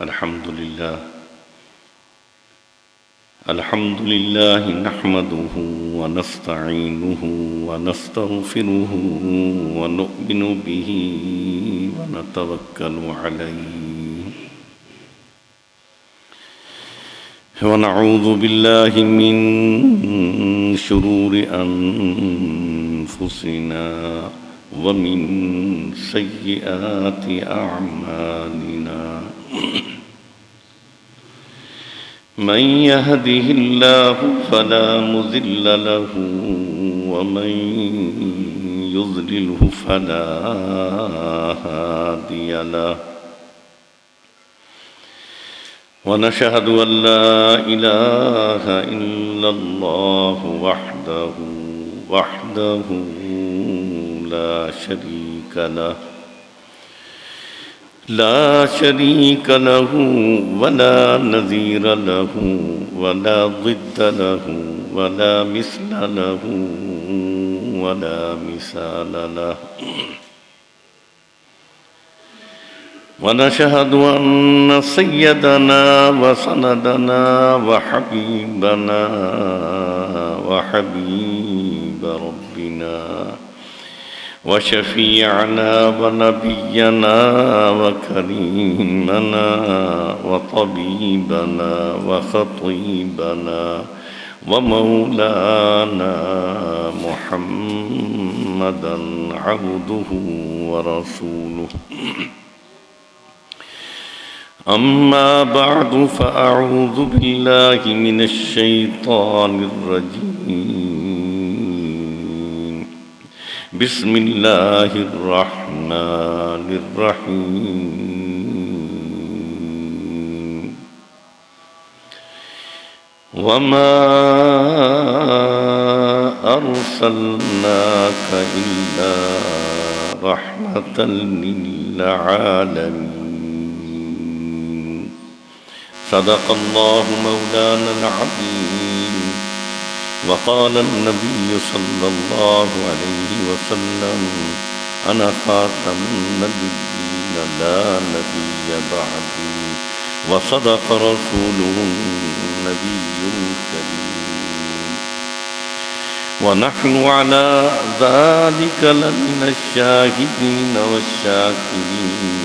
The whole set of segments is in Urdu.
الحمد لله نحمده ونستعينه ونستغفره ونؤمن به ونتوكل عليه ونعوذ بالله من شرور أنفسنا ومن سيئات أعمالنا من يهده الله فلا مضل له ومن يضلله فلا هادي له ونشهد أن لا إله إلا الله وحده لا شريك له ولا نظير له ولا ضد له ولا مثل له ولا مثال له ونشهد أن سيدنا وسندنا وحبيب ربنا وشفيعنا ونبينا وكريمنا وطبيبنا وخطيبنا ومولانا محمدا عبده ورسوله أما بعد فأعوذ بالله من الشيطان الرجيم بسم الله الرحمن الرحيم وما أرسلناك إلا رحمة للعالمين صدق الله مولانا العظيم وقال النبي صلى الله عليه وسلم أنا خاتم النبيين لا نبي بعدي وصدق رسوله النبي الكريم ونحن على ذلك لمن الشاهدين والشاكرين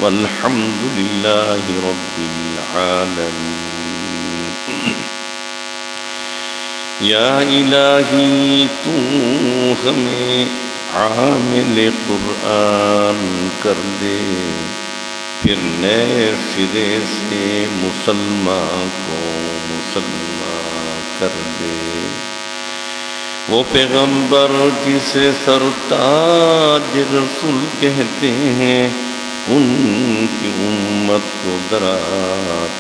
والحمد لله رب العالمين یا الہی تو ہمیں عامل قرآن کر دے پھر نئے سرے سے مسلمان کو مسلمان کر دے وہ پیغمبر جسے سرتاج رسول کہتے ہیں ان کی امت کو ذرا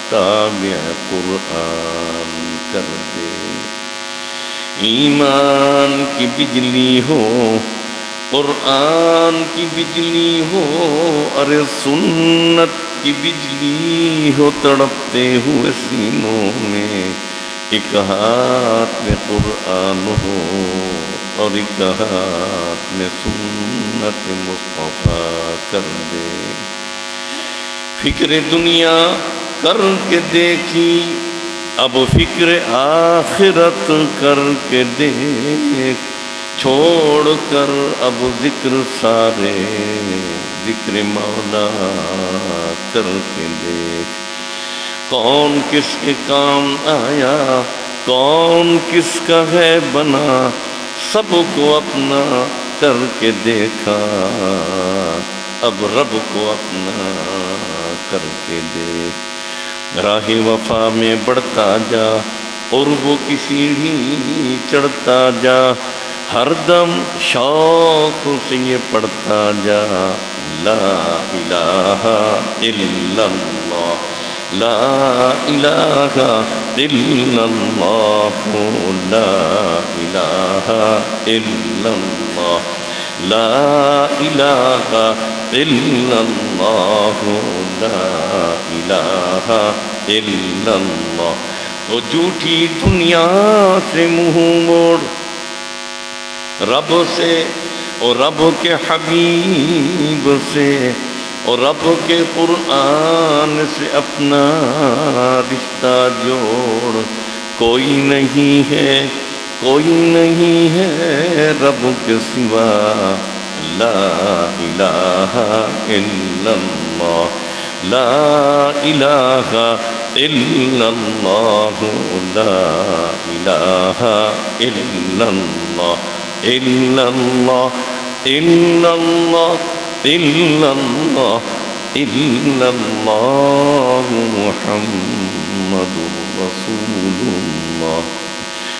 تابع قرآن کر دے ایمان کی بجلی ہو قرآن کی بجلی ہو ارے سنت کی بجلی ہو تڑپتے ہوئے سینوں میں ایک ہاتھ میں قرآن ہو اور ایک ہاتھ میں سنت مصطفیٰ کر دے فکر دنیا کر کے دیکھی اب فکر آخرت کر کے دیکھ چھوڑ کر اب ذکر سارے ذکر مولا کر کے دیکھ کون کس کے کام آیا کون کس کا ہے بنا سب کو اپنا کر کے دیکھا اب رب کو اپنا کر کے دیکھ راہ وفا میں بڑھتا جا قرب کی سیڑھی چڑھتا جا ہر دم شوق سے یہ پڑھتا جا لا الہ الا اللہ لا الہ الا اللہ لا الہ الا اللہ لا الہ الا اللہ لا الہ الا اللہ تو جھوٹی دنیا سے منہ موڑ رب سے اور رب کے حبیب سے اور رب کے قرآن سے اپنا رشتہ جوڑ. کوئی نہیں ہے، کوئی نہیں ہے رب کے سوا. لا الہ الا اللہ، لا الہ الا اللہ، لا الہ الا اللہ، الا اللہ، الا اللہ، الا اللہ، الا اللہ. محمد رسول اللہ،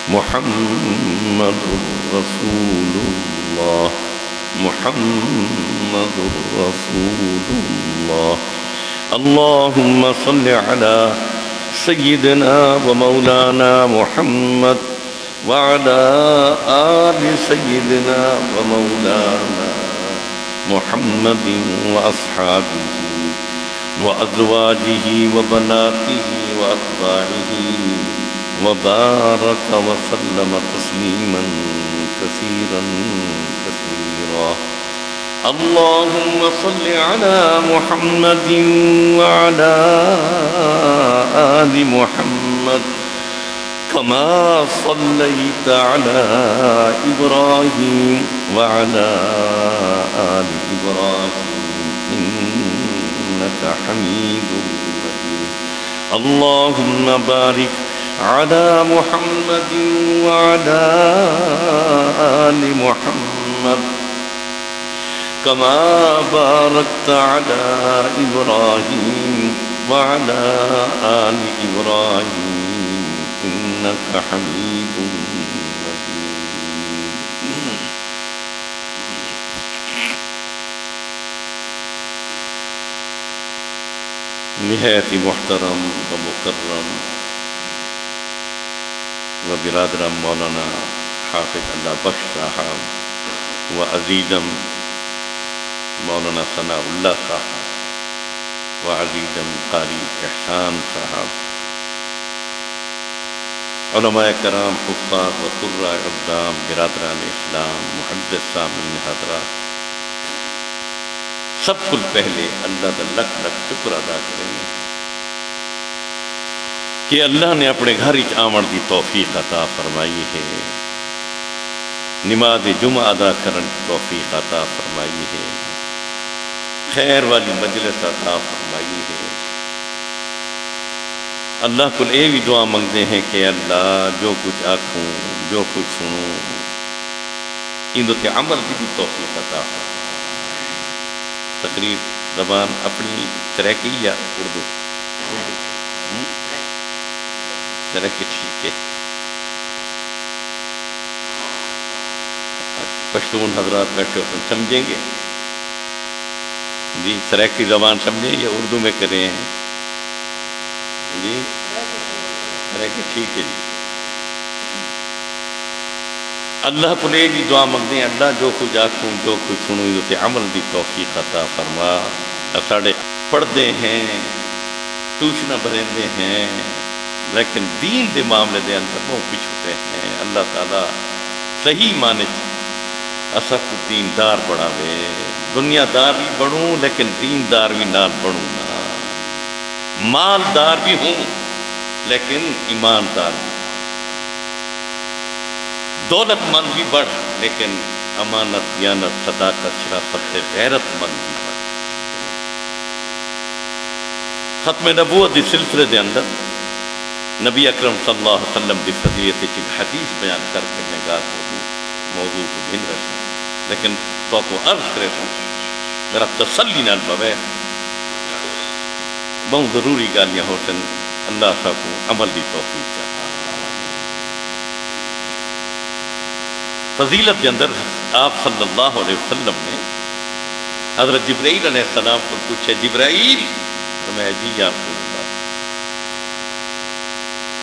محمد رسول اللہ، محمد رسول اللہ. اللهم صل على سيدنا ومولانا محمد وعلى آل سيدنا ومولانا محمد وأصحابه وأزواجه وبناته وأتباعه وبارك وسلم تسليما كثيرا كثيرا. اللهم صل على محمد وعلى آل محمد كما صليت على إبراهيم وعلى آل إبراهيم إنك حميد مجيد. اللهم بارك على محمد وعلى آل محمد كما باركت على إبراهيم وعلى آل إبراهيم إنك حميد مجيد. نہایت محترم و مکرم و برادرم مولانا حافظ اللہ بخش صاحب و عزیزم مولانا ثناء اللہ صاحب و عزیزم قاری احسان صاحب، علماء کرام، حفاظ و قراء اقدام، برادران اسلام، محدث سامعین حضرات، سب کل پہلے اللہ کا لکھ لکھ شکر ادا کریں کہ اللہ نے اپنے گھر آمن دی توفیق عطا فرمائی ہے، نماز جمعہ ادا کرن کی توفیق عطا فرمائی ہے، خیر والی مجلس عطا فرمائی ہے. اللہ کو یہ بھی دعا منگتے ہیں کہ اللہ جو کچھ آکھوں، جو کچھ سنوں، ان تے عمل کی بھی توفیق عطا فرمائے. تقریر زبان اپنی سرائکی یا اردو؟ سرائکی ٹھیک ہے. پشتون حضرات بیٹھے ہو تم سمجھیں گے جی؟ سرائکی زبان سمجھیں یا اردو میں کریں ہیں جی؟ سرائکی ٹھیک ہے جی. اللہ کو لے جی دعا منگتے ہیں اللہ جو کچھ آکھوں، جو کچھ سنوں، اسے عمل دی توفیق عطا فرما. ساڑھے پڑھتے ہیں، ٹیوشن بھرندے ہیں، لیکن دین دے معاملے دے اندر بہت پچھوتے ہیں. اللہ تعالیٰ صحیح معنی اسا کو دیندار بڑھاوے. دنیا دار بھی بڑھوں لیکن دیندار بھی نال بڑھوں نا، مالدار بھی ہوں لیکن ایماندار بھی، دولت مند بھی بڑھ لیکن امانت، دیانت، صداقت، شرافت سے غیرت مند بھی بڑھ. ختم نبوت دی سلسلے دے اندر نبی اکرم صلی اللہ علیہ وسلم دی فضیلت ایک حدیث بیان کر کے میں گا موضوع کو بھن رہا ہوں، لیکن تو کو عرض کرے ہوں میرا تسلی نال پوے بہت ضروری گالیاں ہوتن. اللہ صاحب کو عمل دی توفیق چاہتا. فضیلت کے اندر آپ صلی اللہ علیہ وسلم نے حضرت جبرائیل علیہ السلام کو پوچھے، جبرائیل میں جی یا رسول اللہ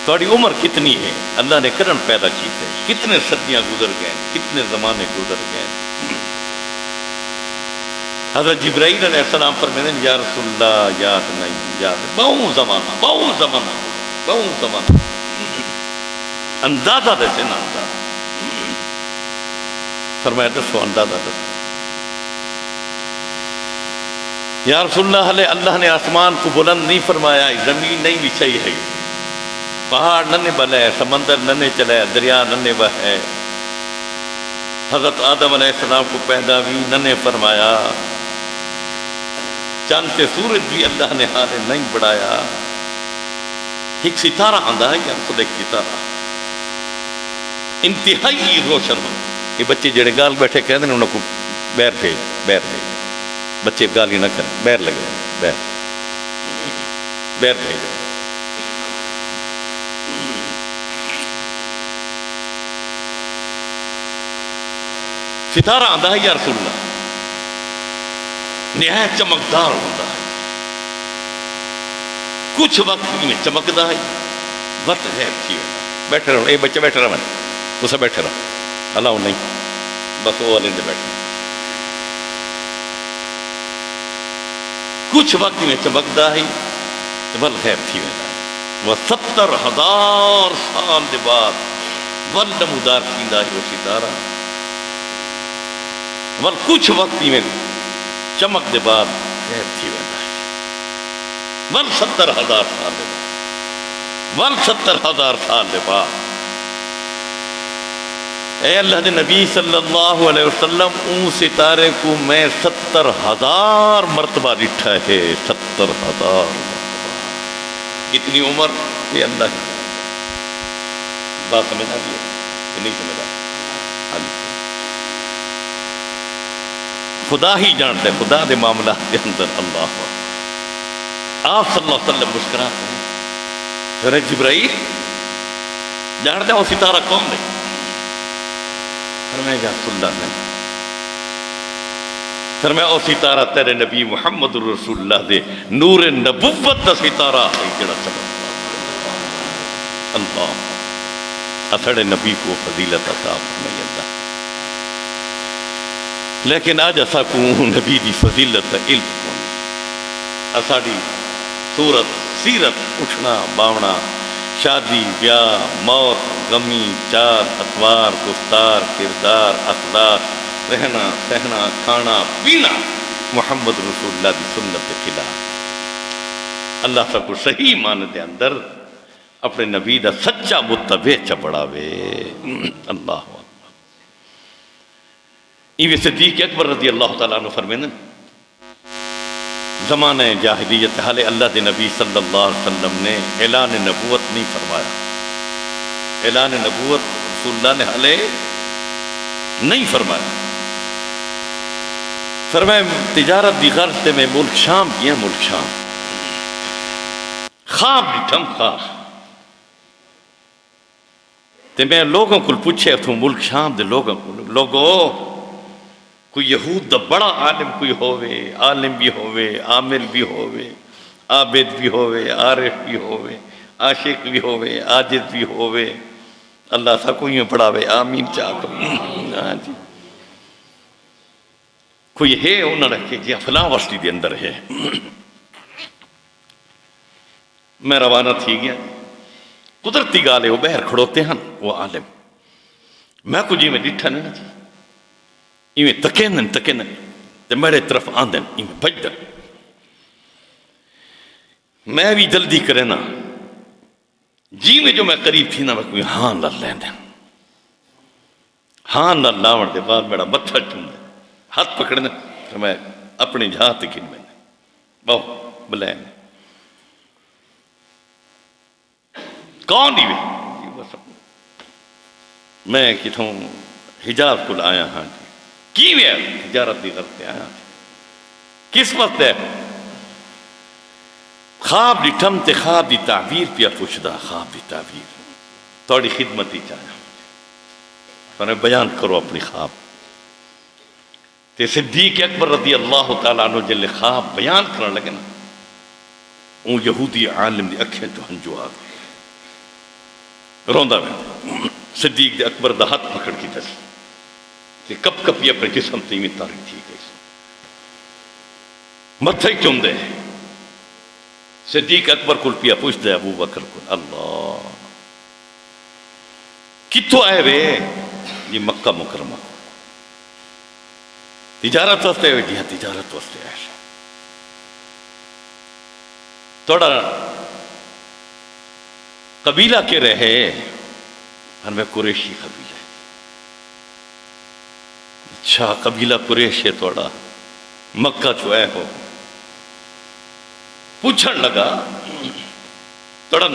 تھوڑی عمر کتنی ہے؟ اللہ نے کرن پیدا کیتے، کتنے صدیاں گزر گئے، کتنے زمانے گزر گئے. حضرت جبرائیل علیہ السلام فرماتے ہیں یا رسول اللہ یاد نہیں، یاد بہت زمانہ، بہت زمانہ، بہت زمانہ. اندازہ دیتے نا، اندازہ فرمایا دسو، اندازہ دسو. یا رسول اللہ نے آسمان کو بلند نہیں فرمایا، زمین نہیں بچھائی ہے، پہاڑ نہ بلے، سمندر نہ چلے، دریا نہ بہے، حضرت آدم علیہ السلام کو پیدا بھی نہ فرمایا، چاند تے سورج بھی اللہ نے حال نہیں بڑھایا، ایک ستارہ آندہ ہے یا خود ایک ستارہ انتہائی روشن ہو۔ یہ بچے جڑے گال بیٹھے کہتے ہیں انہوں کو بیر بھیج، بچے گالی نہ کریں، بیر لگے، بیر بھیج۔ ستارہ آندہ ہے یا رسول اللہ، نہایت چمکدار ہوتا ہے، کچھ وقت میں چمکدا ہے، وقت غیب تھی۔ بیٹھے رہو، اے بچے بیٹھے رہو، اسے بیٹھے رہو، اللہ نہیں، بس وہ والے بیٹھے، کچھ وقت میں چمکدا ہے، ول غیب تھی ویسا، وہ 70,000 سال کے بعد ول نمودار کیندا ہے وہ ستارہ، ول کچھ وقت میں چمک دے بعد غیب تھی ویسا ہے، ول 70,000 سال دے بعد، ول 70,000 سال دے بعد۔ اے اللہ دے نبی صلی اللہ علیہ وسلم، اون ستارے کو میں 70,000 مرتبہ ڈٹھا ہے، 70,000 مرتبہ۔ کتنی عمر؟ یہ اللہ کی بات سمجھ آ گئی کہ نہیں سمجھ آ؟ خدا ہی جانتے، خدا دے معاملات کے اندر اللہ ہو۔ آپ صلی اللہ علیہ وسلم مسکراتے ہیں، پھر جبرائیل جانتے ہیں وہ ستارہ کون ہے؟ فرمایا یا رسول اللہ نے، فرمایا او ستارہ تیرے نبی محمد رسول اللہ دے نور نبوت دا ستارہ ہے جڑا چمکدا اللہ، اساڑے نبی کو فضیلت عطا فرمائی اللہ۔ لیکن آج اسا کو نبی دی فضیلت دا علم کون، اساڑی صورت سیرت اٹھنا باونا، شادی بیاہ موت غمی چار اتوار گفتار کردار اخلاق رہنا سہنا کھانا پینا محمد رسول اللہ دی سنت کے خلاف، اللہ سب کو صحیح معنی دے اندر اپنے نبی دا سچا متبع چپڑاوے۔ اللہ ایویں صدیق اکبر رضی اللہ تعالیٰ عنہ فرمینے، زمانہ جاہلیت حالے اللہ دے نبی صلی اللہ علیہ وسلم نے اعلان نبوت نہیں فرمایا، اعلان نبوت رسول اللہ نے حالے نہیں فرمایا، فرمایا تجارت دی غرض تے میں ملک شام گیا، ملک شام خواب ڈٹھم خواب تے میں لوگوں کو پوچھے تو ملک شام دے لوگوں کو، لوگوں کوئی یہود دا بڑا عالم کوئی ہووے، عالم بھی ہووے، عامل بھی ہووے، عابد بھی ہووے، عارف بھی ہووے، عاشق بھی ہووے، عاجز بھی ہووے، اللہ سا کوئی پڑھاوے، آمین چاہتا ہوں۔ کوئی ہے انہوں نے رکھے جی فلاں وسطی دے اندر ہے، میں روانہ تھی گیا، قدرتی گالے وہ بہر کھڑوتے ہیں وہ عالم، میں کو جی میں ڈٹھا نہیں جی، ایویں تکینن تے میرے طرف آندن، ایویں بجدن، میں بھی جلدی کرے نا جی میں جو میں قریب تھی نا میں کوئی ہاں نہ لین دیں، ہاں نہ لاؤن دے بعد میرا متھا چون دے، ہاتھ پکڑنے تو میں اپنی جہاں تکین میں بہو بلین کون ہی میں کتوں حجاز کو آیا ہاں جی کی وے تجارت دی غرض تے آیا کس وقت ہے خواب ڈٹھم تے خواب دی تعبیر پیا پوچھدا، خواب دی تعبیر تھوڑی خدمت ہی چاہیا فرمایا بیان کرو اپنی خواب تے صدیق اکبر رضی اللہ تعالیٰ عنہ جلے خواب بیان کرنے لگے نا اون یہودی عالم دی اکھیں تو ہنجو آ گئے روندا میں صدیق اکبر دا ہاتھ پکڑ کی دس کہ کب کب یہ اپنے جسم تیمی تاری تھی گئی متھا ہی چوم دے صدیق اکبر کل پیا پوچھ دے ابو بکر کل اللہ کتو آئے وے یہ مکہ مکرمہ تجارت واسطے ہوئے جی ہاں تجارت واسطے آئے تھوڑا قبیلہ کے رہے اور میں قریشی قبیلہ. اچھا قبیلہ قریش ہے تھوڑا مکہ چوئے ہو. پوچھن لگا تھوڑا.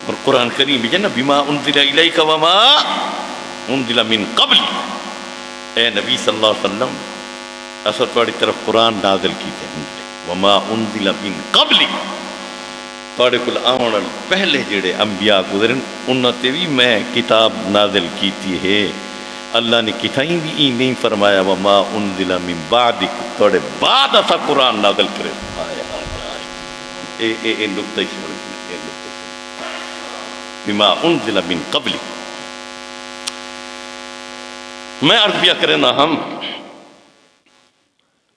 اور قرآن کریم ہے نا بما انزل الیک وما انزل من قبل. اے نبی صلی اللہ علیہ وسلم اصل تھوڑی طرف قرآن نازل کیتے ہیں وما انزل من قبل. تھوڑے کل آن پہلے جڑے انبیاء گزرن انہوں تے بھی میں کتاب نازل کیتی ہے. اللہ نے کتائیں بھی ای نہیں فرمایا وما انزل من بعدک تھوڑے بعد اسا قرآن نازل کرے. اے نقطہ شمار بما انزل من قبل. میں عرض کیا کرنا ہم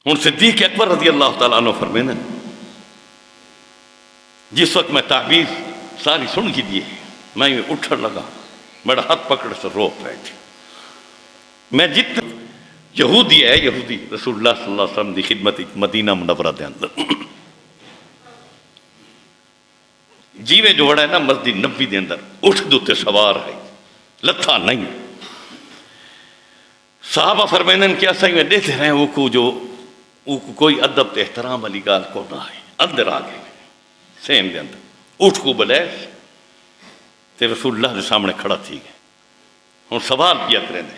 ان صدیق اکبر رضی اللہ تعالیٰ عنہ فرمینا جس وقت میں تعبیر ساری سن کی دیے میں اٹھن لگا میرا ہاتھ پکڑ سے رو بیٹھ. میں جتنا یہودی ہے یہودی رسول اللہ صلی اللہ علیہ وسلم دی خدمت مدینہ منورہ دے اندر جیوے جو وڑا ہے نا مسجد نبی دے اندر اٹھ دوتے سوار ہے لتھا نہیں. صحابہ فرمینن کیا صحیح میں دیتے رہے وہ کو جو کوئی ادب تے احترام علی گال کو نہ ہے. اندر آگئے سین دے اندر اٹھ کو بلے تے رسول اللہ دے سامنے کھڑا تھی گئے. ہوں سوال کیا کریں دے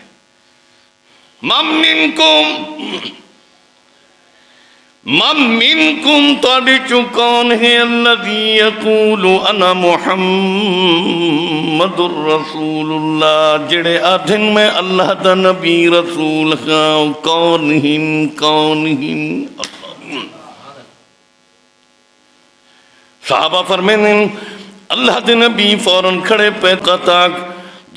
من منکم تاڑی چکان ہے الذی یقول انا محمد الرسول اللہ جڑے آدھن میں اللہ دا نبی رسول خاں کون ہن. صحابہ فرمین اللہ دے نبی فوراں کھڑے پہ قطاق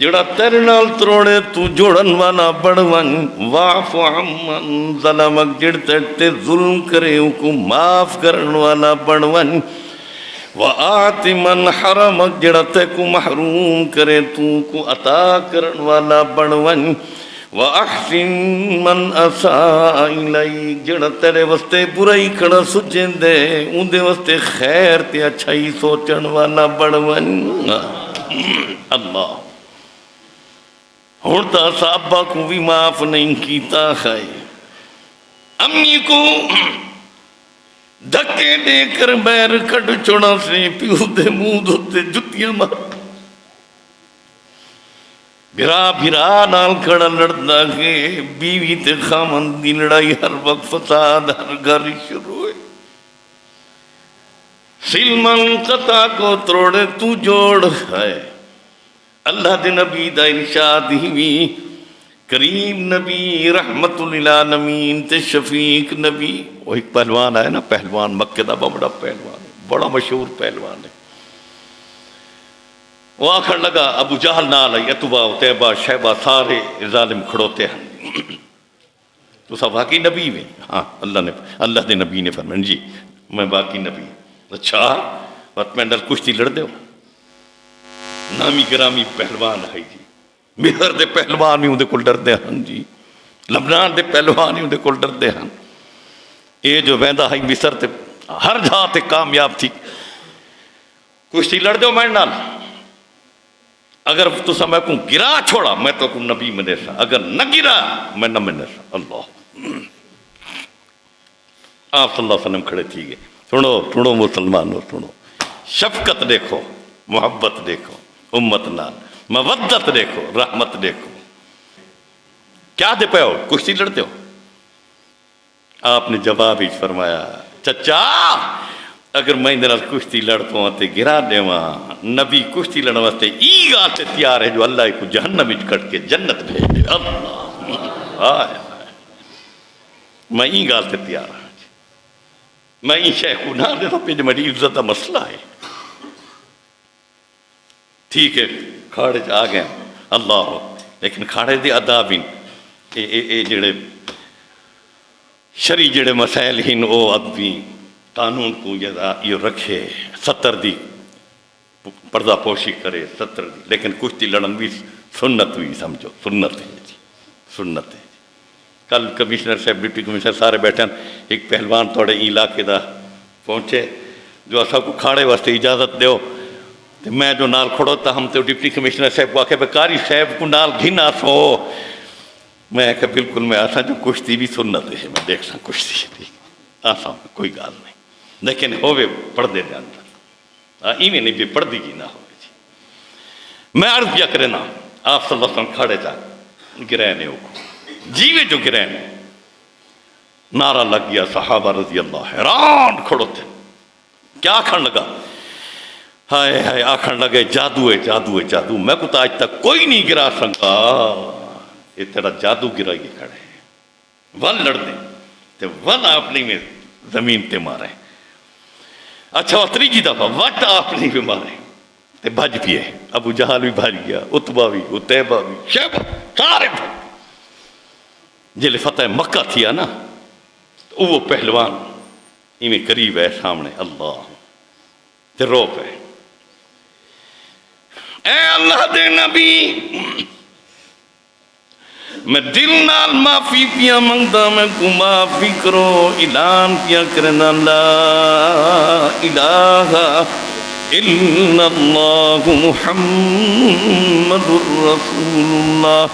جڑا تیرے نال تروڑے تو جوڑن والا بڑھون واف عمن ظلمک جڑ تے ظلم کرے کو معاف کرن والا بڑھون وآت من حرمک جڑا تے کو محروم کرے تو کو عطا کرن والا بڑھون وَأَحْسِن مَنْ أَسَاءَ إِلَيْكَ جڑا تیرے واسطے برائی کھڑا سجن دے ان دے واسطے خیر تے اچھائی سوچن والا بڑھون. اللہ ہوتا صحابہ کو بھی معاف نہیں کیتا ہے. امی کو دھکے دے کر بیر کٹ چھوڑا سے پیو دے منہ دھوتے جتیاں مار بھرا بھرا نال کھڑا لڑتا ہے. بیوی تے خامن دی لڑائی ہر وقت فساد ہر گھر شروع ہے. سلمن قطع کو تروڑے تو جوڑ ہے. اللہ دے نبی دا ارشاد ہی کریم نبی رحمت للعالمین تے شفیق نبی. وہ ایک پہلوان آئے نا پہلوان مکہ دا بڑا پہلوان بڑا مشہور پہلوان ہے. وہ آخر لگا ابو جہل نال یتبا تیبا شیبہ سارے ظالم کھڑوتے ہیں تو سب واقعی نبی میں. ہاں اللہ دے نبی نے فرمایا جی میں باقی نبی. اچھا وقت میں اندر کشتی لڑ دے ہو نامی گرامی پہلوان ہے جی. مہر دے پہلوان ہی اندے کل ڈر دے ہن جی. لبنان دے پہلوان ہی اندے کل ڈر دے ہن. اے جو ویندہ ہے مصر تے ہر جہاں تے کامیاب تھی. کشتی لڑ دے ہو میں نال اگر تو میں کو گرا چھوڑا میں تو کو نبی منے سا اگر نہ گرا میں نہ منے سا. اللہ آپ صلی اللہ علیہ وسلم کھڑے تھی گئے. سنو مسلمانوں سنو. شفقت دیکھو محبت دیکھو امت نال مودت دیکھو رحمت دیکھو. کیا دے پہ ہو کشتی لڑتے ہو. آپ نے جواب ہی فرمایا چچا اگر میں اندر کشتی لڑ پاؤں تے گرا دیواں نبی کشتی لڑن واسطے ای گال تے تیار ہے جو اللہ کو جہنم وچ کٹ کے جنت بھیج دے. اللہ میں ای گال تے تیار ہاں. میں ای شے کو نہ دے تو پھر میری عزت دا مسئلہ ہے. ٹھیک ہے کھاڑے آ گئے اللہ لیکن کھاڑے دے آداب اے جڑے شرعی جڑے مسائل ہیں او ادبی قانون کو یہ رکھے. 70 دی پردہ پوشی کرے 70 دی. لیکن کشتی لڑن بھی سنت بھی سمجھو سنت ہے جی سنت ہے. کل کمشنر صاحب ڈپٹی کمشنر سارے بیٹھے ہیں، ایک پہلوان تھوڑے علاقے دا پہنچے جو اصا کو کھاڑے واسطے اجازت دیو، تو میں جو نال کھڑو تا ہم تو ڈپٹی کمشنر صاحب کو آکے بکاری صاحب کو نال گھنا سو، میں کہا بالکل میں آسا جو کشتی بھی سنت ہے، میں دیکھ سا کشتی تھی آسا کوئی گال نہیں، لیکن ہوئے پردے دے اندر ایویں نہیں بھی پردی کی نہ ہوئے جی۔ میں عرض کیا کرنا آپ صلی اللہ علیہ وسلم کھڑے جا گرہنے ہو جیوے جو گرہنے نعرہ لگ گیا، صحابہ رضی اللہ حیران کھڑو تھے، کیا آکھن لگا؟ ہائے ہائے آکھن لگے جادو ہے جادو ہے جادو، میں کو تو آج تک کوئی نہیں گرا سکا، یہ تیرا جادو گرا یہ کھڑے ول لڑ دیں تے ول اپنی میں زمین تے مارے، اچھا وہ تریجی دفعہ وقت اپنی بھی مارے تے بھج پیے، ابو جہل بھی بھج گیا، اتبا بھی، اتیبہ بھی، شیبہ سارے بھج، جلے فتح مکہ تھیا نا وہ پہلوان ایویں قریب ہے سامنے اللہ تے رو پہ، اے اللہ دے نبی میں دل نال معافی پیا منگدا، میں کو معافی کرو، اعلان پیا کرنا لا الہ الا اللہ محمد رسول اللہ۔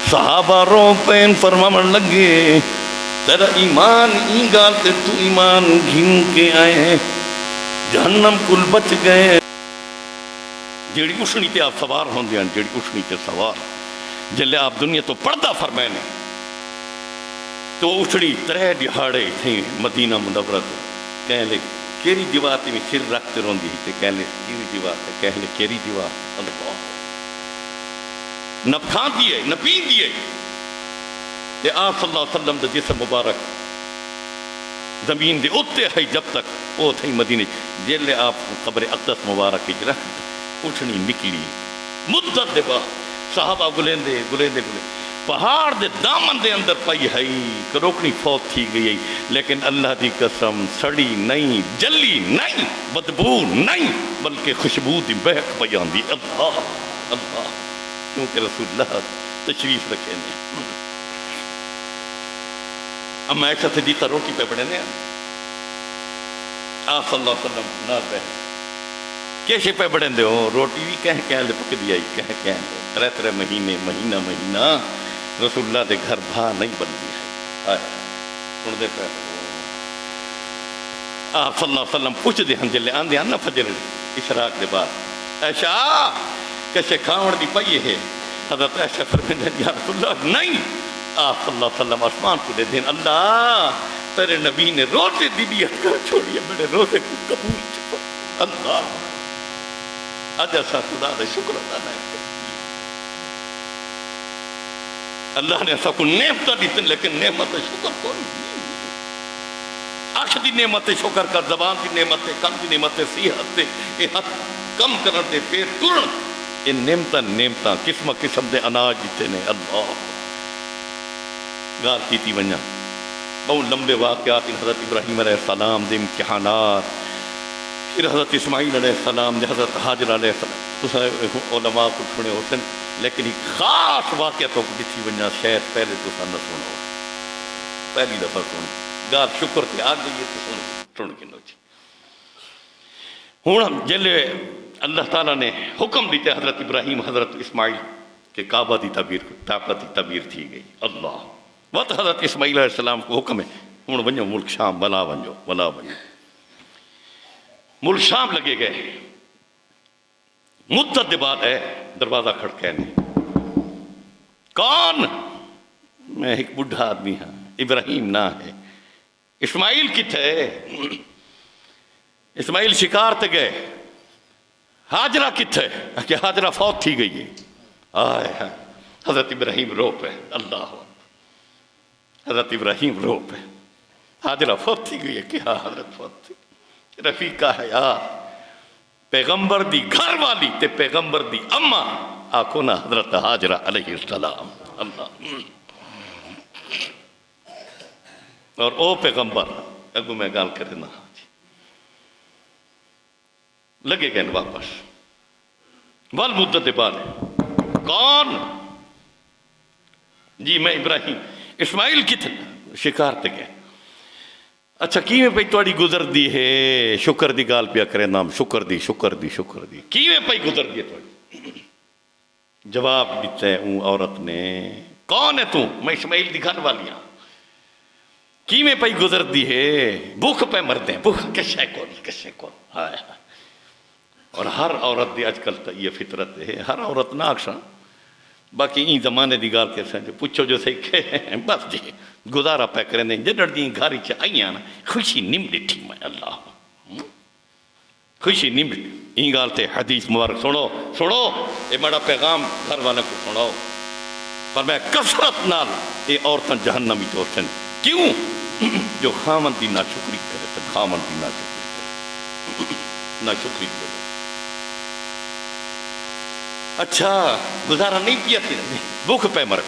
صحابہ رو پین فرماون لگے تیرا ایمان ای گال تے تو ایمان گھن کے آئے جہنم کل بچ گئے، جیڑی اٹھنی تے آپ سوار ہوں دیاں، جیڑی اٹھنی تے سوار جلے آپ دنیا تو پردہ فرمائنے تو اٹھنی ترے دہاڑے تھیں مدینہ منورہ تو کہہ لے کیری دیوار تے میں سر رکھتے رون دی تے کہہ لے کیری دیوار تے کہہ لے کیری دیوار، اللہ نہ کھان دیئے نہ پین دیئے تے آپ صلی اللہ علیہ وسلم دا جسم مبارک زمین دے اتے ہے جب تک وہ تھے مدینے جلے آپ قبر اقدس مبارک کی جرہ اٹھنی نکلی مدت دے بعد صحابہ گلیندے پہاڑ دے دامن دے اندر پئی ہے کروکنی فوت تھی گئی لیکن اللہ دی قسم سڑی نہیں جلی نہیں بدبو نہیں بلکہ خوشبو دی بہک بیان دی، اللہ اللہ، کیونکہ رسول اللہ تشریف رکھے نے۔ اب میں ایسا صدیقہ روٹی پہ پڑے نے آپ صلی اللہ علیہ وسلم نہ رہے کیسے پہ بڑھیں دے ہو روٹی بھی کہیں لے پک دیا کہیں لے ترے ترے مہینہ رسول اللہ دے گھر بھا نہیں بن دیا ہے سن دے پہ آپ صلی اللہ علیہ وسلم پوچھ دے ہم جلے آن دے آن نا فجر اشراق دے بعد ایشا کیسے کھاؤڑ دی پئی ہے حضرت ایشا فرمائے یا رسول اللہ نہیں، آپ صلی اللہ علیہ وسلم آسمان کو دے دیں اللہ تیرے نبی نے روزے دی بیعت کر چھوڑیا میرے روزے کو قبول چھپا، اللہ آج ایسا خدا دے شکر اللہ نے اللہ نے ایسا کو نعمت دیتے لیکن نعمت شکر کوئی نہیں، آنکھ دی نعمت شکر کر، زبان دی نعمت کم دی نعمت صحت دے ہاتھ کم کرن دے پیٹ ٹرن، یہ نعمتاں قسم دے اناج دیتے نے اللہ گار کیتی ونجا بہت لمبے واقعات حضرت ابراہیم علیہ السلام دے امتحانات، پھر حضرت اسماعیل علیہ السلام دے حضرت حاجر علیہ السلام تو علماء کو سنے ہوتے ہیں لیکن ایک خاص واقعہ تو دیتی ونجا شاید پہلے تو نہ سنا ہو پہلی دفعہ سن گار شکر تے آ گئی تو سن کے نو جی ہوں جلے اللہ تعالیٰ نے حکم دیتے حضرت ابراہیم حضرت اسماعیل کہ کعبہ دی تعبیر تھی گئی، اللہ وقت حضرت اسماعیل علیہ السلام کو حکم ہے ہوں ونجو ملک شام بلا ونجو ملک شام لگے گئے، مدت دے بعد ہے دروازہ کھڑکے نہیں، کون؟ میں ایک بڑھا آدمی ہاں، ابراہیم نہ ہے، اسماعیل کتھے؟ اسماعیل شکار تے گئے، حاجرہ کتھے؟ کہ حاجرہ فوت تھی گئی ہے، آئے حضرت ابراہیم رو پہ، اللہ حضرت ابراہیم رو پہ، حاجرہ فوت تھی گئی ہے کہ ہاں حضرت فوت تھی، رفیقہ حیات پیغمبر دی گھر والی تے پیغمبر دی اماں آکھو نا حضرت حاجرہ علیہ السلام، اللہ اور او پیغمبر اگو میں گال کرنا لگے گئے واپس وال مدت بعد کون؟ جی میں ابراہیم، اسماعیل کتنے شکار تے گئے. اچھا کیویں پئی تواڈی گزردی ہے شکر دی گال پیا کرے نام شکر دی کیویں پئی گزردی ہے تواڈی؟ جواب دیتا ہے اون عورت نے کون ہے تو؟ میں اسماعیل دی گھر والی ہاں. کیویں پئی گزردی ہے؟ بھوک پہ مردے ہیں بھوک کشے کون ہائے ہائے. اور ہر عورت دی اج کل تا یہ فطرت ہے ہر عورت نہ آکھاں باقی این زمانے دی گال کے سن پوچھو جو سیکھے بس جی گزارا پہ کریں جڈڑ دی گھر چ آئیاں نا خوشی نیم ڈٹھی میں اللہ خوشی نیم ڈٹھی. این گال تے حدیث مبارک سنو اے بڑا پیغام گھر والے کو سناؤ. پر میں کثرت نال اے عورتاں جہنمی چوتن کیوں؟ جو خامن دی ناشکری کرے تو خامن دی ناشکری کرے. اچھا گزارا نہیں پیا تھی بھوک پہ مر.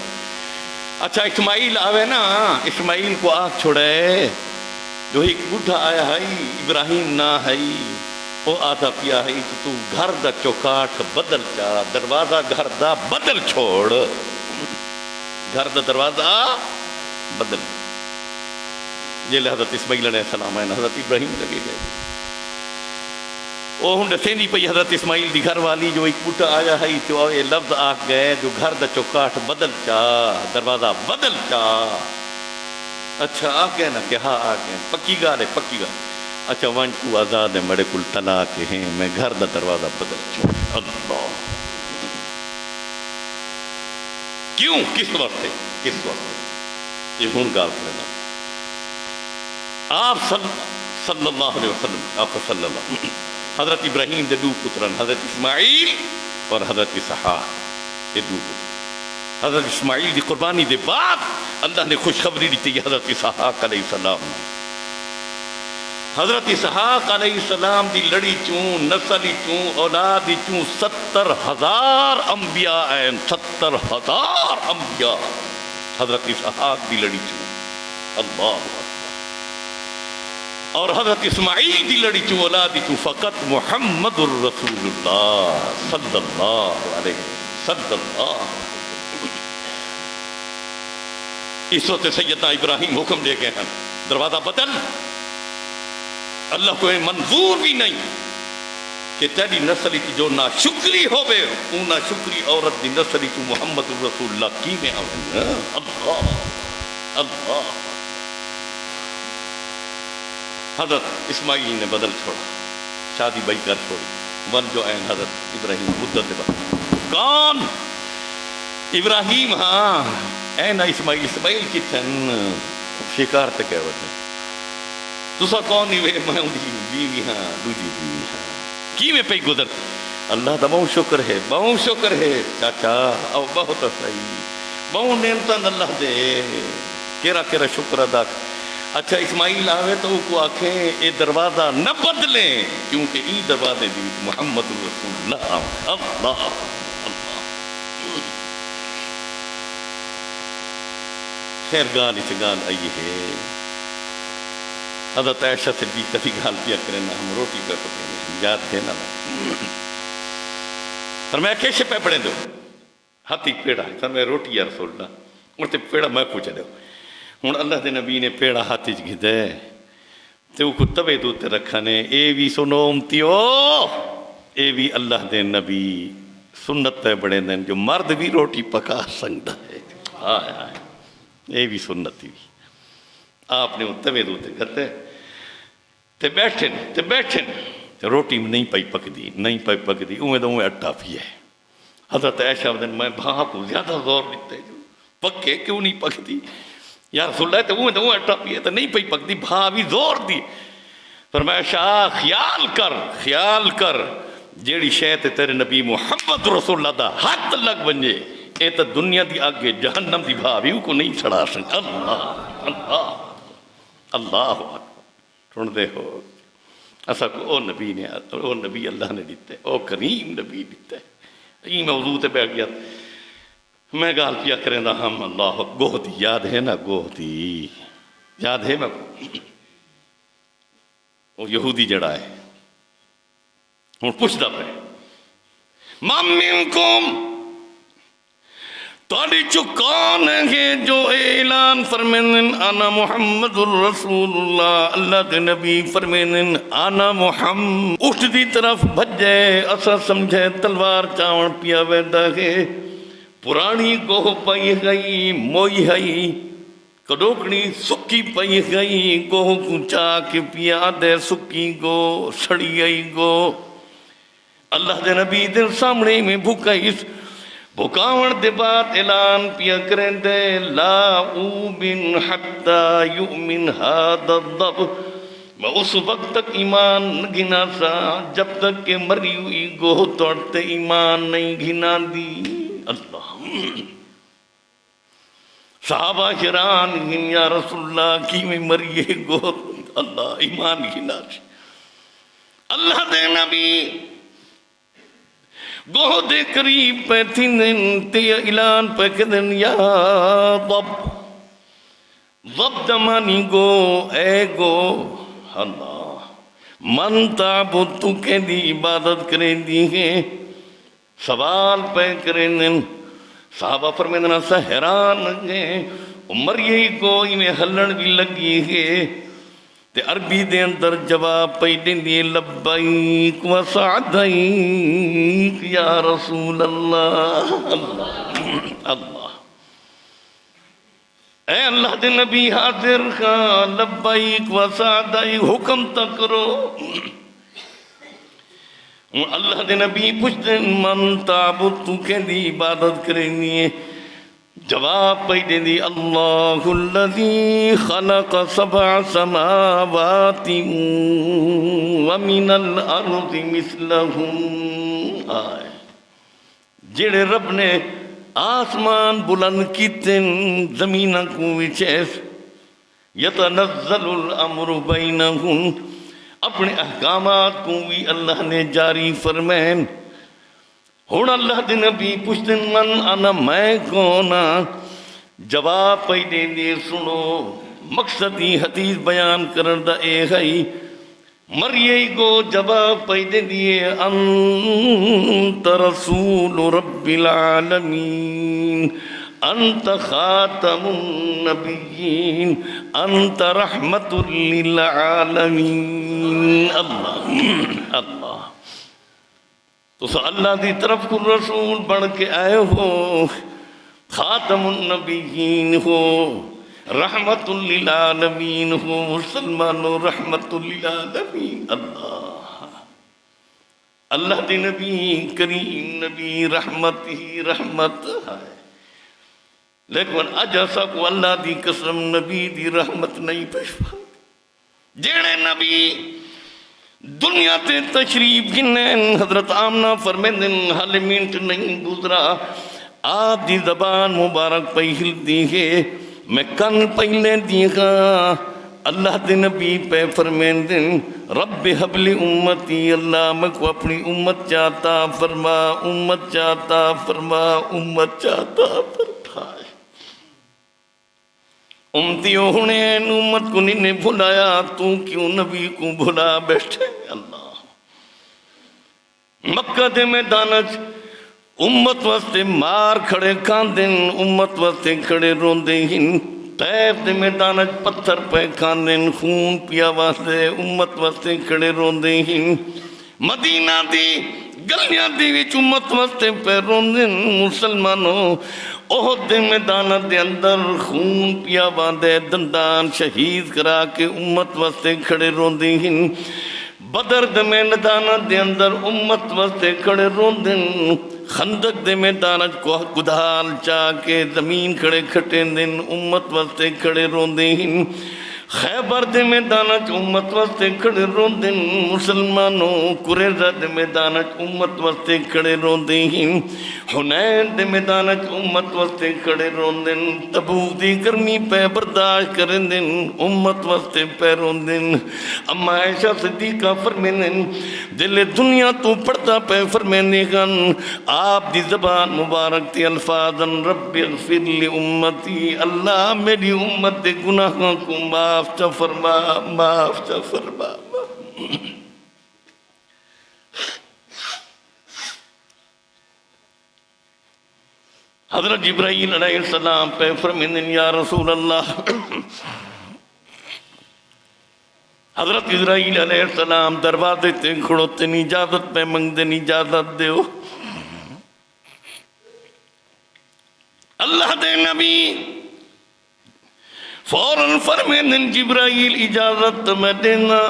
اچھا اسماعیل آوے نا اسماعیل کو آنکھ چھوڑے جو ایک بوڑھا آیا ہے ابراہیم نہ ہے وہ آتا پیا ہے تو گھر دا چوکاٹ بدل چا دروازہ گھر دا بدل چھوڑ گھر دا دروازہ بدل. یہ حضرت اسماعیل علیہ السلام ہے حضرت ابراہیم لگے گئے وہ ہوں دسیں پئی حضرت اسماعیل دی گھر والی جو ایک بوٹا آیا ہے تو یہ لفظ آکھ گئے جو گھر دا چوکاٹ بدل چا دروازہ بدل چا. اچھا آ گئے نا کہ ہاں آ گئے پکی گال ہے پکی گال. اچھا ون تو آزاد ہے مڑے کل طلاق ہیں میں گھر دا دروازہ بدل چھوڑ. اللہ کیوں کس وقت یہ ہوں گال کرنا آپ صلی اللہ علیہ وسلم آپ صلی اللہ حضرت ابراہیم دے دو پترن حضرت اسماعیل اور حضرت اسحاق دے دو پتر. حضرت اسماعیل دی قربانی دے بعد اللہ نے خوشخبری دیتی ہے حضرت اسحاق علیہ السلام. حضرت اسحاق علیہ السلام دی لڑی چون نسلی چون اولادی چون 70,000 انبیاء ہیں 70,000 انبیاء حضرت اسحاق دی لڑی چون. اللہ اکبر. اور حضرت اسماعیل دی لڑی چون اولادی چون فقط محمد الرسول اللہ صلی اللہ علیہ وسلم. اس وقت سیدنا ابراہیم حکم دے گئے ہیں دروازہ بدل. اللہ کو منظور بھی نہیں کہ تیری نسلی کی جو ناشکری ہوئے وہ ناشکری عورت دی نسلی تو محمد الرسول اللہ کی میں آوے. اللہ اللہ. حضرت اسماعیل نے بدل چھوڑا شادی بھائی کر چھوڑی ون جو این حضرت ابراہیم مدت بعد کون ابراہیم ہاں این اسماعیل کی تھن شکار تک ہے وجہ تسا کون ہی میں بیوی ہاں دوجی بیوی ہاں کی میں پہ گزر. اللہ دا بہت شکر ہے چاچا او بہت صحیح بہت نعمتاں اللہ دے کیرا شکر ادا. اچھا اسماعیل آوے تو کو آکھیں اے دروازہ نہ بدلیں کیونکہ ای دروازے دی محمد رسول اللہ. اللہ خیر گال اس گال آئی ہے حضرت عائشہ صدیقہ کی گال پیا کریں نا ہم روٹی پہ پکیں یاد ہے نا فرمایا کیسے پہ پڑھیں دو ہاتھی پیڑا ہے فرمایا روٹی یا رسول اللہ اور تے پیڑا میں پوچھے دو ہوں اللہ دے نبی نے پیڑا ہاتھی چ گھدے تے وہ کو توے دوتے رکھانے اے بھی سنو امتیو اے بھی اللہ دے نبی سنت تے بڑے دن جو مرد بھی روٹی پکا سکتا ہے. آئے آئے اے بھی سنت بھی آپ نے وہ توے دوتے گھتے تے بیٹھن روٹی نہیں پائی پکدی اویں تو اویں اٹا پی ہے. حضرت عائشہ دن میں بھاں کو زیادہ زور دیتے پکے کیوں نہیں پکدی یا رسول اللہ تو اویں اٹا پی ہے تو نہیں پئی پکدی بھاں بھی زور دی. فرمایا شاہ خیال کر جیڑی شے تے تیرے نبی محمد رسول اللہ دا ہاتھ لگ ونجے اے تو دنیا دی آگے جہنم دی بھاں بھی کو نہیں چھڑا سکتا. اللہ اللہ اللہ سن دے ہو اسا کو او نبی اللہ نے دیتے او کریم نبی دیتے. یہ موضوع تے بیٹھ گیا میں گال پیا کریں دا ہم اللہ گوہدی یاد ہے نا گوہدی یاد ہے نا وہ یہودی جڑا ہے ہوں پوچھتا پہ ما منکم تاری چکان ہے جو اعلان فرمین انا محمد الرسول اللہ، اللہ دے نبی فرمین انا محمد، اٹھ دی طرف بھجے اسا سمجھے تلوار چاون پیا ویندہ ہے، پرانی گوہ پئی گئی موئی ہئی، کڈوکڑی سکی پئی گئی، گوہ کو چاک پیا دے سکی گو سڑی آئی گو، اللہ دے نبی دل سامنے میں بھوکائیس، بھکاون دے بعد اعلان پیا کریں دے لا اومن حتی یؤمن ہذا الضب، میں اس وقت تک ایمان نہ گھنا سا جب تک کہ مری ہوئی گوہ توڑتے ایمان نہیں گھنا دی۔ اللہ صحابہ حیران ہیں یا رسول اللہ کی میں مریے گوہ اللہ ایمان گھنا سی۔ اللہ دے نبی گوہ دے قریب پہ تھینن تے اعلان پہ کدن یا ضب، ضب دمانی گو اے گو اللہ من تعبد تو کہ دی عبادت کریں دی ہے، سوال پہ کریں، صحابہ فرمیدنا سا حیران گئے، عمر یہی کوئی میں ہلن بھی لگی ہے، تے عربی دے اندر جواب پیدیں دی لبائک و سعدائک یا رسول اللہ۔ اللہ اے اللہ دے نبی حاضر خان لبائک و سعدائک حکم تک کرو۔ اللہ دے نبی پوچھتے من تعبد تو کہ دی عبادت کرنی ہے، جواب پیدیں دی اللہ الذی خلق سبع سماوات ومن الارض مثلہم، جڑے رب نے آسمان بلند کیتے زمینہ کو وچیس، یتنزل الامر بینہم، اپنے احکامات کو بھی اللہ نے جاری فرمائن۔ ہون اللہ دے نبی پوچھتن من انا میں کونا، جواب پیدیں دے سنو، مقصدی حدیث بیان کرندہ اے گئی، مریئی کو جواب پیدیں دیئے انت رسول رب العالمین، انت خاتم النبیین، انت رحمت للعالمین۔ اللہ اللہ تو اللہ دی طرف کو رسول بڑھ کے آئے ہو، خاتم النبیین ہو، رحمت للعالمین ہو، مسلمان و رحمت للعالمین۔ اللہ دی نبی کریم نبی رحمت ہی رحمت ہے، لیکن اجاسا کو اللہ دی قسم نبی دی رحمت نہیں پیشوا، جیڑے نبی دنیا تے تشریف گنین حضرت آمنہ فرمیدن حال منٹ نہیں گزرا، آپ دی زبان مبارک پہ ہل دی ہے، میں کن پہلے دی گا، اللہ دے نبی پہ فرمیدن رب حبل امتی، اللہ میں کو اپنی امت چاہتا فرما، امت چاہتا فرما، امت چاہتا فرما۔ امتیوں ہونے امت کو نہیں بھلایا، تو کیوں نبی کو بھلا بیٹھے؟ اللہ مکہ دے میدانچ امت واسطے مار کھڑے کھاندن، امت واسطے کھڑے روندے ہن، طیف دے میدانچ پتھر پہ کھاندن، خون پیا واسطے امت واسطے کھڑے روندے ہن، مدینہ دی گلیاں دی وچ امت واسطے پہ روندن مسلمانوں، احد دے میدان دے اندر خون پیا باندے دندان شہید کرا کے امت واسطے کھڑے روندے ہن، بدر دے میدان دے اندر امت واسطے کھڑے روندن، خندق دے میدان کو گدھال چاہ کے زمین کھڑے کھٹے دن امت واسطے کھڑے روندے ہن، خیبر دے میدان امت واسطے کھڑے روندن مسلمانوں، قریظہ دے میدان امت واسطے کھڑے روندے ہن، حنین دے میدان امت واسطے کھڑے روندن، تبوک دی گرمی پہ برداشت کرندن امت واسطے پہ روندن۔ اما عائشہ صدیقہ فرمینن دل دنیا تو پڑتا پہ فرمینے گن، آپ دی زبان مبارک تی الفاظن رب اغفر لی امتی، اللہ میری امت دے گناہوں کو معاف فرما، معاف فرما۔ حضرت جبرائیل علیہ السلام پہ فرمیندن یا رسول اللہ، حضرت اسرائیل علیہ السلام دروازے تے کھڑوتے نہیں، اجازت پہ منگتے نہیں، اجازت دیو۔ اللہ دے نبی فوراً فرمیندن جبرائیل اجازت میں دینا،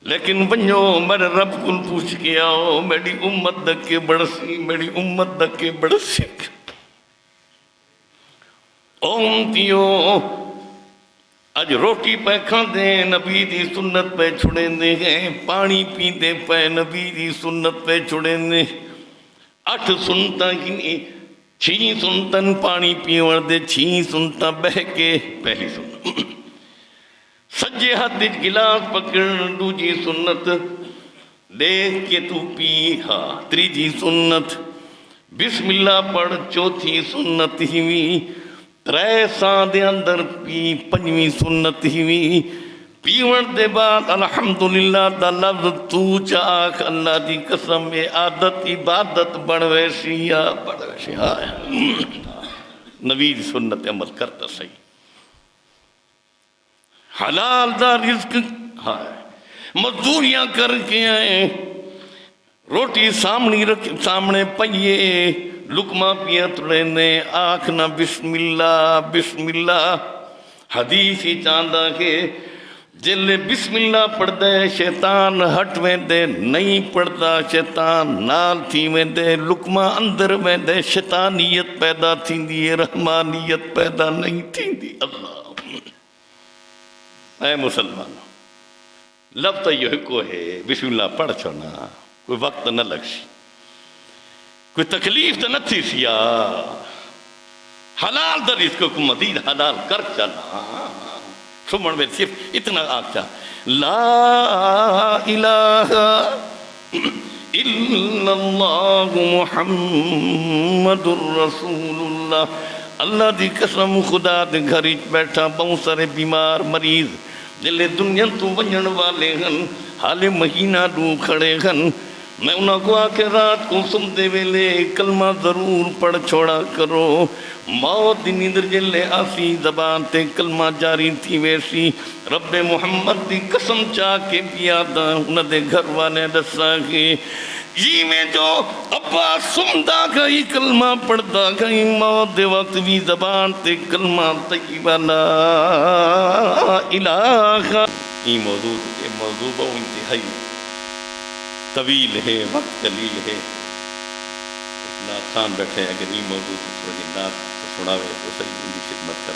لیکن بنو میرے رب کو پوچھ کے آؤ میری امت دکے بڑسی، میری امت دکے بڑسی۔ امتیو اج روٹی پہ کھاندے نبی دی سنت پہ چھڑیں دے ہیں، پانی پیندے پہ نبی دی سنت پہ چھڑیں دے، 8 سنتاں کی 6 سنتن پانی پیور دے، 6 سنتاں بہ کے، پہلی سنت سجے ہاتھ گلاس پکڑن، دوجی سنت دیکھ کے تو پی، ہاں تیجی سنت بسم اللہ پڑھ، چوتھی سنت ہی ہوئی 3 ساں دے اندر پی، 5ویں سنت ہی ہوئی پیون دے بعد الحمدللہ دا لفظ تو چاک، اللہ دی قسم اے عادت عبادت بڑھ ویسی یا بڑھ ویسی، ہاں نبی دی سنت عمل کرتا صحیح، حلال دا رزق، ہاں مزدوریاں کر کے آئے، روٹی سامنے پئیے، لقمہ پیت لینے، آکھنا بسم اللہ بسم اللہ۔ حدیث ہی چاندہ کہ جلے بسم اللہ پڑھتا ہے شیطان ہٹ ویندے، نہیں پڑھتا شیطان نال تھی ویندے، لقمہ اندر ویندے، شیطانیت پیدا تھی دی، رحمانیت پیدا نہیں تھی دی۔ اللہ اے مسلمان لب تو یہ کو ہے بسم اللہ پڑھ چھونا، کوئی وقت نہ لگشی، کوئی تکلیف تو نہ تھی سیا، حلال در اس کو مزید حلال کر چلا، سمجھ میں صرف اتنا آکھا لا الہ الا اللہ محمد الرسول اللہ۔ اللہ دی قسم خدا دے گھر بیٹھا بہت سارے بیمار مریض جلے دنیا تو ونجن والے ہن، حالے مہینہ دو کھڑے ہن، میں انہاں کو آکے رات کو سمدے ویلے کلمہ ضرور پڑھ چھوڑا کرو، موت دی نیندر جلے آسی زبان تے کلمہ جاری تھی ویسی، رب محمد دی قسم چاہ کے پیادا انہاں دے گھر والے دسا کے جی میں جو ابا سمدہ گئی کلمہ پڑھتا گئی، موت دے وقت بھی زبان تے کلمہ طیبہ لا الہ۔ یہ موضوع بہت انتہائی طویل ہے، وقت قلیل ہے، اتنا آسان بیٹھے اگر یہ موضوع تھوڑی نات سناوے تو صحیح ان کی خدمت کر